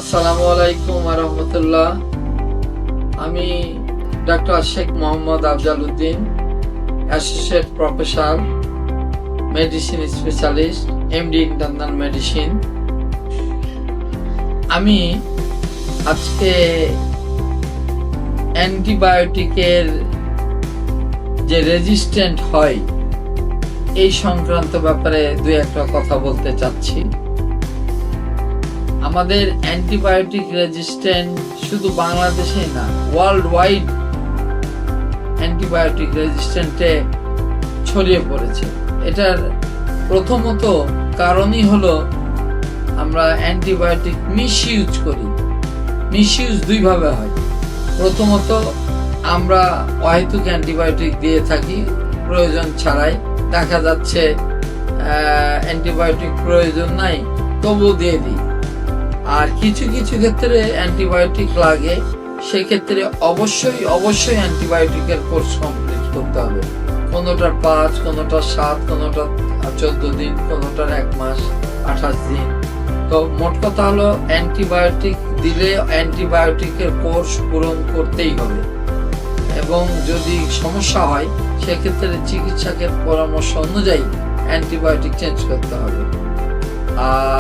আসসালামু আলাইকুম ওয়া রাহমাতুল্লাহ। আমি doctor Sheikh Mohammad Afzal Uddin, associate professor, medicine specialist, MD internal medicine. আমি আজকে অ্যান্টিবায়োটিকের যে রেজিস্ট্যান্ট হয় এই সংক্রান্ত ব্যাপারে দুই একটা কথা বলতে চাচ্ছি। আমাদের অ্যান্টিবায়োটিক রেজিস্ট্যান্ট শুধু বাংলাদেশেই না, ওয়ার্ল্ড ওয়াইড অ্যান্টিবায়োটিক রেজিস্ট্যান্টে ছড়িয়ে পড়েছে। এটার প্রথমত কারণই হলো আমরা অ্যান্টিবায়োটিক মিসইউজ করি। মিসইউজ দুইভাবে হয়। প্রথমত আমরা অহেতুক অ্যান্টিবায়োটিক দিয়ে থাকি প্রয়োজন ছাড়াই। দেখা যাচ্ছে অ্যান্টিবায়োটিক প্রয়োজন নাই, তবুও দিয়ে দিই। আর কিছু কিছু ক্ষেত্রে অ্যান্টিবায়োটিক লাগে, সেক্ষেত্রে অবশ্যই অ্যান্টিবায়োটিকের কোর্স কমপ্লিট করতে হবে। কোনোটার 5, কোনোটার 7, কোনোটার 14 দিন, কোনোটার 1 মাস 28 দিন। তো মোট কথা হলো অ্যান্টিবায়োটিক দিলে অ্যান্টিবায়োটিকের কোর্স পূরণ করতেই হবে, এবং যদি সমস্যা হয় সেক্ষেত্রে চিকিৎসকের পরামর্শ অনুযায়ী অ্যান্টিবায়োটিক চেঞ্জ করতে হবে।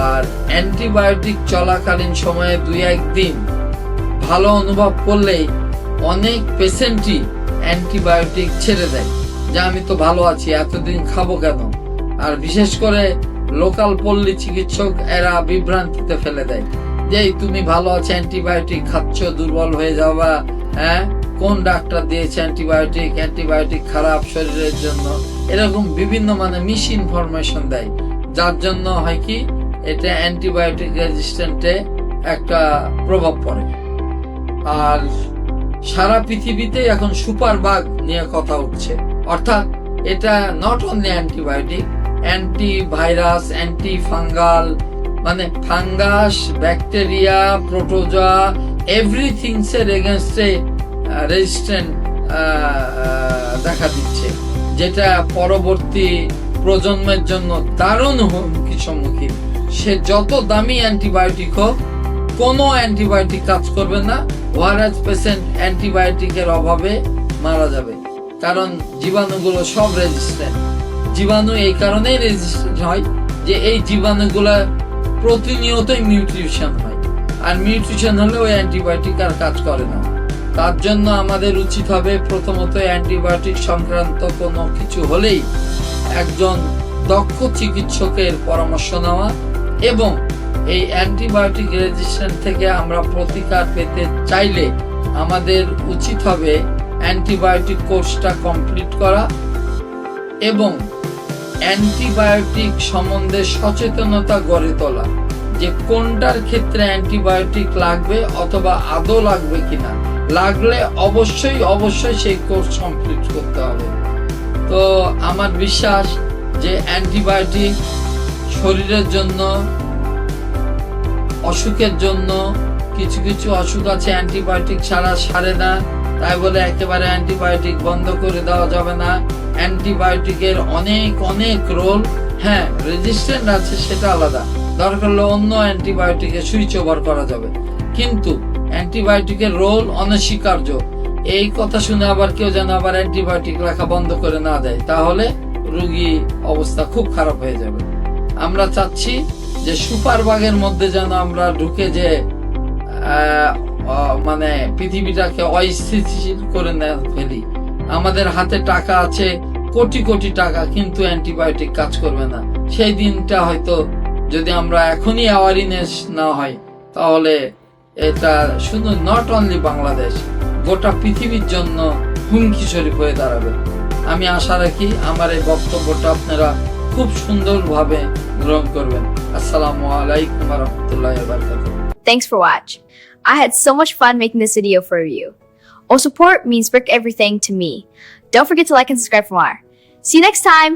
আর অ্যান্টিবায়োটিক চলাকালীন সময়ে 2-1 দিন ভালো অনুভব করলেই অনেক পেশেন্টই অ্যান্টিবায়োটিক ছেড়ে দেয়, যে আমি তো ভালো আছি, এতদিন খাবো কেন। আর বিশেষ করে লোকাল পল্লী চিকিৎসক এরা বিভ্রান্তিতে ফেলে দেয় যে তুমি ভালো আছো, অ্যান্টিবায়োটিক খাচ্ছ, দুর্বল হয়ে যাবা, হ্যাঁ কোন ডাক্তার দিয়েছে অ্যান্টিবায়োটিক খারাপ শরীরের জন্য, এরকম বিভিন্ন মিস ইনফরমেশন দেয়, যার জন্য হয় কি এটা অ্যান্টিবায়োটিক রেজিস্ট্যান্টে একটা প্রভাব পড়ে। আর সারা পৃথিবীতে এখন সুপার বাগ নিয়ে কথা উঠছে, অর্থাৎ এটা not only antibiotic, antivirus, anti fungal, fungus, bacteria, protozoa, everythings এর এগেনস্টে রেজিস্ট্যান্ট দেখা দিচ্ছে, যেটা পরবর্তী প্রজন্মের জন্য দারুণ হুমকি সম্মুখীন। সে যত দামি অ্যান্টিবায়োটিক হোক, কোনো অ্যান্টিবায়োটিক কাজ করবে না, ওয়ারাজ পেশেন্ট অ্যান্টিবায়োটিকের অভাবে মারা যাবে। কারণ জীবাণুগুলো সব রেজিস্ট্যান্ট। জীবাণু এই কারণেই রেজিস্ট্যান্ট হয় যে এই জীবাণুগুলো প্রতিনিয়তই মিউটেশন হয়, আর মিউটেশন হলে ওই অ্যান্টিবায়োটিক আর কাজ করে না। তার জন্য আমাদের উচিত হবে প্রথমত অ্যান্টিবায়োটিক সংক্রান্ত কোনো কিছু হলেই একজন দক্ষ চিকিৎসকের পরামর্শ নেওয়া, এবং এই অ্যান্টিবায়োটিক রেজিস্ট্যান্ট থেকে আমরা প্রতিকার পেতে চাইলে আমাদের উচিত হবে অ্যান্টিবায়োটিক কোর্সটা কমপ্লিট করা, এবং অ্যান্টিবায়োটিক সম্বন্ধে সচেতনতা গড়ে তোলা, যে কোনটার ক্ষেত্রে অ্যান্টিবায়োটিক লাগবে অথবা আদৌ লাগবে কিনা, লাগলে অবশ্যই সেই কোর্স কমপ্লিট করতে হবে। তো আমার বিশ্বাস যে অ্যান্টিবায়োটিক শরীরের জন্য, অসুখের জন্য, কিছু কিছু অসুখ আছে অ্যান্টিবায়োটিক ছাড়া সারে না, তাই বলে একেবারে অ্যান্টিবায়োটিক বন্ধ করে দেওয়া যাবে না। অ্যান্টিবায়োটিকের অনেক রোল, হ্যাঁ রেজিস্ট্যান্ট আছে সেটা আলাদা, দরকার হলে অন্য অ্যান্টিবায়োটিকে সুইচ ওভার করা যাবে, কিন্তু অ্যান্টিবায়োটিকের রোল অনস্বীকার্য। এই কথা শুনে আবার কেউ যেন আবার অ্যান্টিবায়োটিক লেখা বন্ধ করে না দেয়, তাহলে রোগী অবস্থা খুব খারাপ হয়ে যাবে। আমরা চাচ্ছি যে সুপার বাগের মধ্যে যেন আমরা ঢুকে যে পৃথিবীটাকে অস্থিতিশীল করে না ফেলি। আমাদের হাতে টাকা আছে, কোটি টাকা, কিন্তু অ্যান্টিবায়োটিক কাজ করবে না। সেই দিনটা হয়তো যদি আমরা এখনই অ্যাওয়ারনেস না হয়, তাহলে এটা শুধু নট অনলি বাংলাদেশ, গোটা পৃথিবীর জন্য হুমকি স্বরূপ হয়ে দাঁড়াবে। আমি আশা রাখি আমার এই বক্তব্যটা আপনারা খুব সুন্দরভাবে গ্রহণ করবেন। আসসালামু আলাইকুম ওয়া রাহমাতুল্লাহি ওয়া বারাকাতুহু। Thanks for watching. I had so much fun making this video for you. All support means worth everything to me. Don't forget to like and subscribe for more. See you next time!